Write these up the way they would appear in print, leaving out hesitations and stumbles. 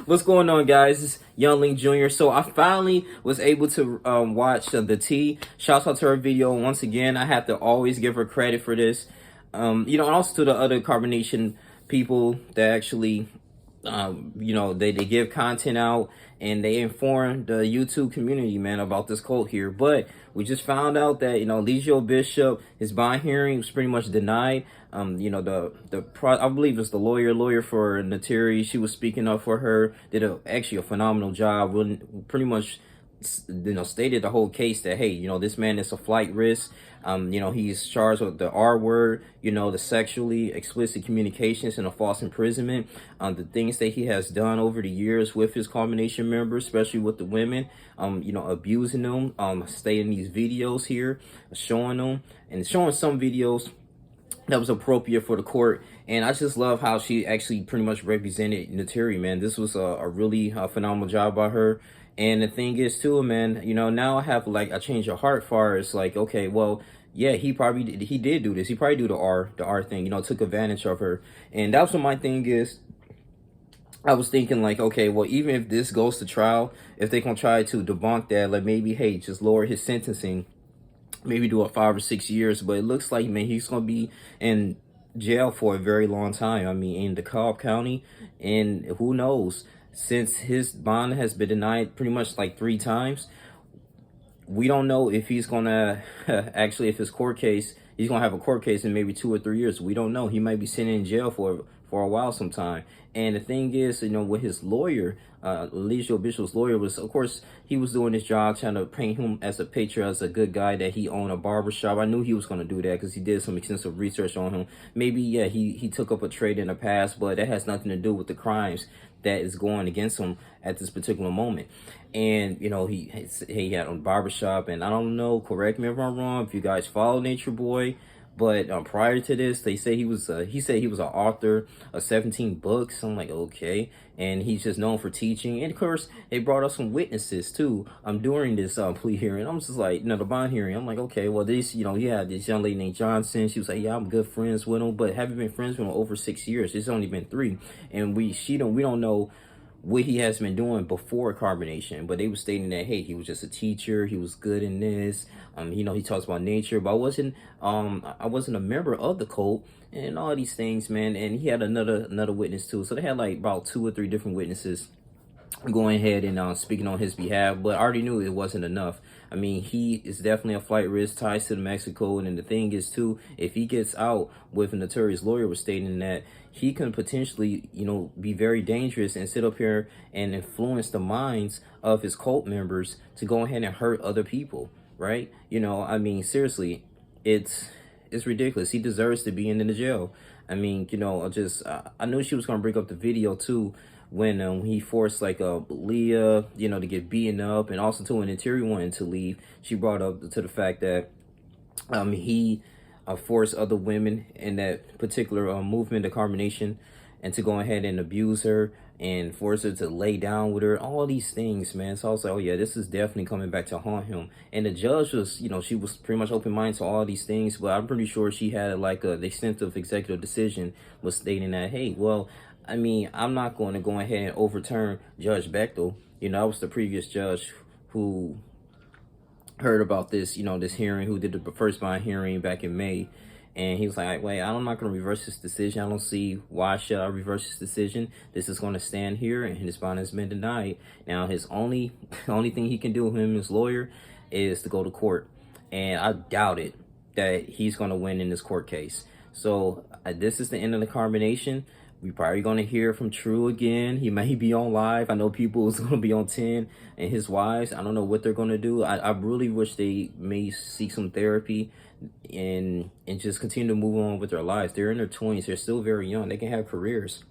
What's going on, guys? It's Youngling Jr. So I finally was able to watch the T. Shouts out to her video once again. I have to always give her credit for this. And also to the other carbonation people that actually they give content out and they inform the YouTube community, man, about this cult here. But we just found out that, Legio Bishop, his bond hearing was pretty much denied. I believe it's the lawyer for Nateri. She was speaking up for her, did actually a phenomenal job. Pretty much stated the whole case that, hey, this man is a flight risk. He's charged with the R word, the sexually explicit communications and a false imprisonment. The things that he has done over the years with his combination members, especially with the women, abusing them, stating these videos here, showing them and showing some videos that was appropriate for the court. And I just love how she actually pretty much represented Nateri, man. This was a really phenomenal job by her. And the thing is too, man, now I have like a change of heart far as like, okay, well, yeah, he did do this. He probably do the R thing, took advantage of her. And that's what my thing is. I was thinking like, okay, well, even if this goes to trial, if they can try to debunk that, like maybe, hey, just lower his sentencing, maybe do a 5 or 6 years. But it looks like, man, he's gonna be in jail for a very long time. I mean, in DeKalb County, and who knows, since his bond has been denied pretty much like 3 times, we don't know if he's gonna actually, if his court case, he's gonna have a court case in maybe 2 or 3 years. We don't know. He might be sitting in jail for a while sometime. And the thing is, with his lawyer, Legio Bishop's lawyer, was, of course, he was doing his job trying to paint him as a picture, as a good guy, that he owned a barbershop. I knew he was going to do that because he did some extensive research on him. Maybe, yeah, he took up a trade in the past, but that has nothing to do with the crimes that is going against him at this particular moment. And, he had a barbershop, and I don't know, correct me if I'm wrong, if you guys follow Nature Boy, but prior to this, they say he said he was an author of 17 books. I'm like, okay. And he's just known for teaching. And of course, they brought up some witnesses too during this plea hearing. I'm just like, the bond hearing. I'm like, okay, well, this, yeah, this young lady named Johnson. She was like, yeah, I'm good friends with him, but haven't been friends with him over 6 years. It's only been 3. And we don't know what he has been doing before carbonation, but they were stating that, hey, he was just a teacher, he was good in this, he talks about nature, but I wasn't a member of the cult and all these things, man. And he had another witness too, so they had like about 2 or 3 different witnesses going ahead and speaking on his behalf, but I already knew it wasn't enough. I mean, he is definitely a flight risk, ties to the Mexico, and then the thing is too, if he gets out, with Naturi's lawyer was stating that he can potentially, be very dangerous and sit up here and influence the minds of his cult members to go ahead and hurt other people, right? I mean, seriously, it's ridiculous. He deserves to be in the jail. I mean, I knew she was gonna bring up the video too, when he forced like Leah, to get beaten up, and also too when Interior wanted to leave, she brought up to the fact that he forced other women in that particular movement, the carbonation, and to go ahead and abuse her and force her to lay down with her, all these things, man. So I was like, oh yeah, this is definitely coming back to haunt him. And the judge was, she was pretty much open-minded to all these things, but I'm pretty sure she had like the extensive executive decision was stating that, hey, well, I mean, I'm not going to go ahead and overturn Judge Bechtel. I was the previous judge who heard about this, this hearing, who did the first bond hearing back in May. And he was like, wait, I'm not going to reverse this decision. I don't see why should I reverse this decision. This is going to stand here, and his bond has been denied. Now, his only thing he can do, him and his lawyer, is to go to court. And I doubt it that he's going to win in this court case. So this is the end of the combination. We probably going to hear from True again. He may be on live. I know people is going to be on 10 and his wives. I don't know what they're going to do. I really wish they may seek some therapy and just continue to move on with their lives. They're in their 20s. They're still very young. They can have careers.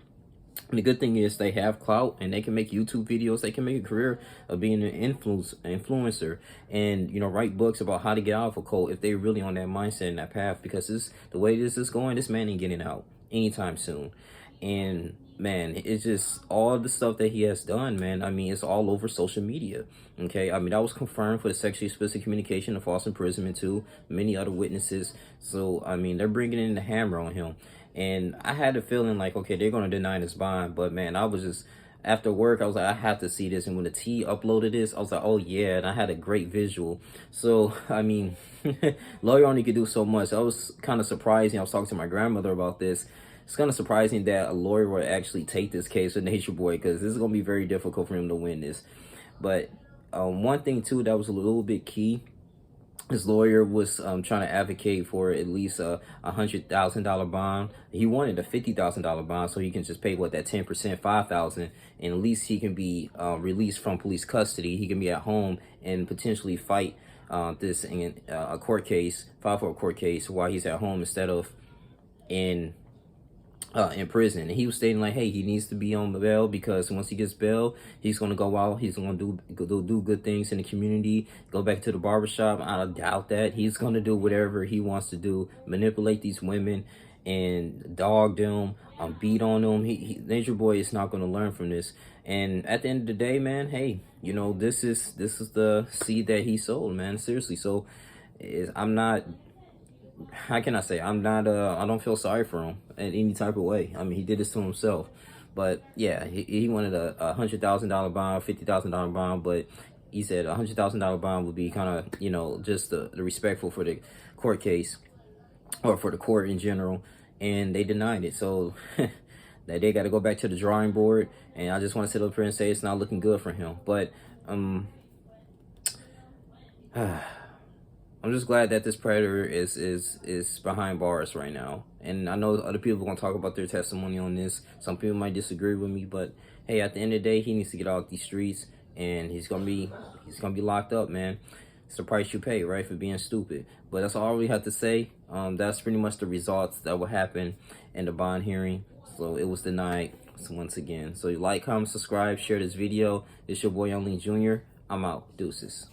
And the good thing is they have clout and they can make YouTube videos. They can make a career of being an influencer and, write books about how to get out of a cult if they're really on that mindset and that path, because the way this is going, this man ain't getting out anytime soon. And man, it's just all the stuff that he has done, man. I mean, it's all over social media. Okay, I mean, that was confirmed for the sexually explicit communication, the false imprisonment too, many other witnesses. So I mean, they're bringing in the hammer on him. And I had a feeling like, okay, they're going to deny this bond, but man, I was just after work, I was like, I have to see this. And when the T uploaded this, I was like, oh yeah, and I had a great visual. So I mean, lawyer only could do so much. I was kind of surprising. I was talking to my grandmother about this. It's kind of surprising that a lawyer would actually take this case with Nature Boy, because this is gonna be very difficult for him to win this. But one thing too that was a little bit key, his lawyer was trying to advocate for at least a $100,000 bond. He wanted a $50,000 bond so he can just pay what, that 10%, 5,000, and at least he can be released from police custody. He can be at home and potentially fight this in a court case, file for a court case while he's at home instead of in prison. And he was stating like, hey, he needs to be on bail, because once he gets bail, he's going to go out, he's going to do good things in the community, go back to the barbershop. I doubt that. He's going to do whatever he wants to do, manipulate these women and dog them, beat on them. Nature Boy is not going to learn from this. And at the end of the day, man, hey, you know, this is the seed that he sowed, man. Seriously. So I'm not, how can I say, I'm not I don't feel sorry for him in any type of way. I mean, he did this to himself. But yeah, he wanted a $100,000 bond, $50,000 bond, but he said a $100,000 bond would be kind of, you know, just the respectful for the court case, or for the court in general, and they denied it. So that they got to go back to the drawing board. And I just want to sit up here and say it's not looking good for him. But I'm just glad that this predator is behind bars right now. And I know other people are gonna talk about their testimony on this. Some people might disagree with me, but hey, at the end of the day, he needs to get out these streets, and he's gonna be locked up, man. It's the price you pay, right, for being stupid. But that's all I really have to say. That's pretty much the results that will happen in the bond hearing. So it was denied once again. So like, comment, subscribe, share this video. It's your boy Youngling Jr. I'm out. Deuces.